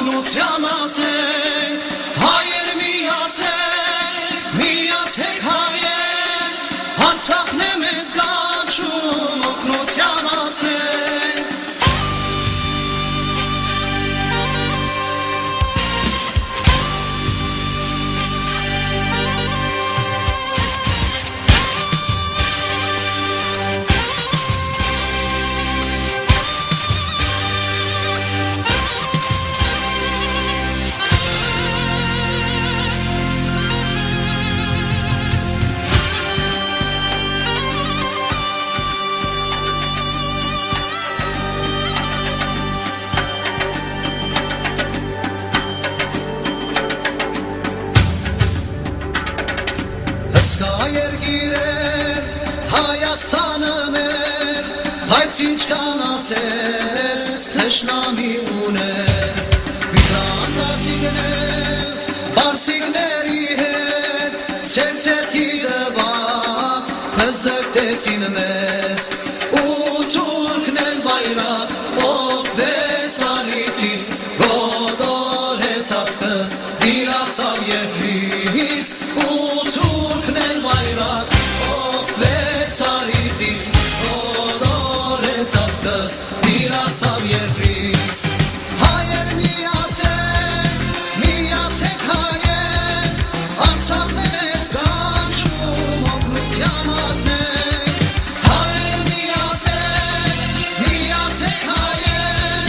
օգնության ազնենք, հայեր միացեք հայեր, Արցախն է մեզ կանչում օգնության ազնենք։ Հսկա երկիրեր Հայաստանը մեր, բայց ինչքան ասես թշնամի ուներ, Բիզանտացիներ, պարսիկների հետ, Ձեր ձեռքի դված հզկտեցին մեզ, Ու թուրքն էլ բայրակ օգվեց ալիթից, Գոդորեց ածկս դիրացավ երկրից, Ու թուրքն էլ բայրակ օգվեց ալիթից, Գոդորեց ածկս դիրացավ երկրից։ Հայեր միացեք հայեր, Արցախն է մեզ կանչում օգնության ազնենք, Հայեր միացեք հայեր,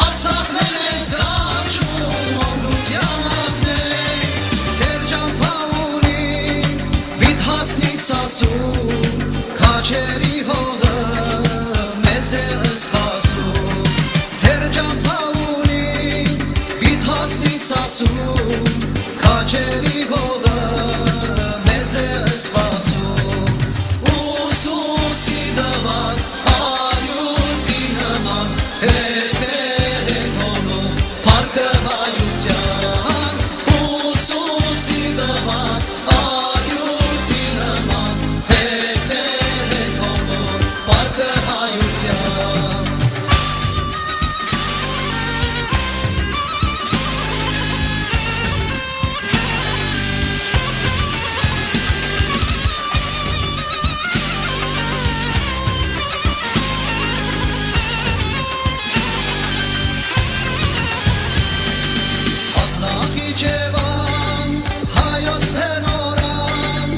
Արցախն է մեզ կանչում օգնության ազնենք, Դեր ճամփա ունենք, պիտ հասնենք Սասուն, Քաչերի հողը մեզ է սպասում, Դեր ճամփա ունենք, պիտ հասնենք Սասուն, Քաչերի հողը մեզ է սպասում, Ուսուսի դված արյուծի նման, Հետեր է հոնում պարկը հայության, Ուսուսի դված արյուծի նման, Հետեր է հոնում պարկը հայության։ Ազնախիջևան, հայոց փենորան,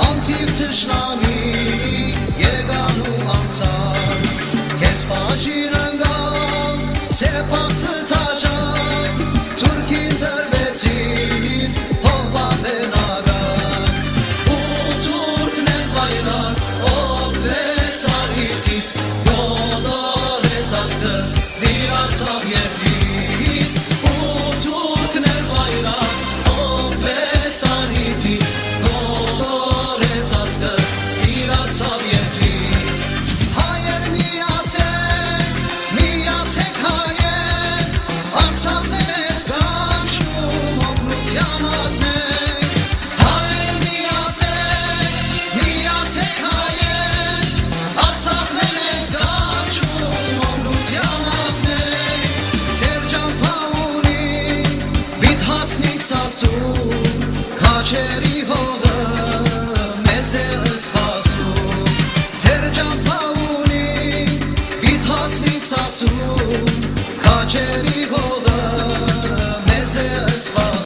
անթիվ թշնամի եկան ու անցան, Քեզ պաճին ընկան, սեպաղթը թաժան, Թուրքին դրվեցին հողբաբենական, Ու թուրքն էլ բայրակ օգվեց ալիթից, Գոդորեց ածկս դիրացավ երկրից, Ու թուրքն էլ բայրակ օգվեց ալիթից, Գոդորեց ածկս դիրացավ երկրից։ Հայեր միացեք հայեր, Արցախն է մեզ կանչում օգնության ազնենք, Հայեր միացեք հայեր, Արցախն է մեզ կանչում օգնության ազնենք, Դեր ճամփա ունենք, պիտ հասնենք Սասուն, Քաչերի հողը մեզ է սպասում, Դեր ճամփա ունենք, պիտ հասնենք Սասուն, Քաչերի հողը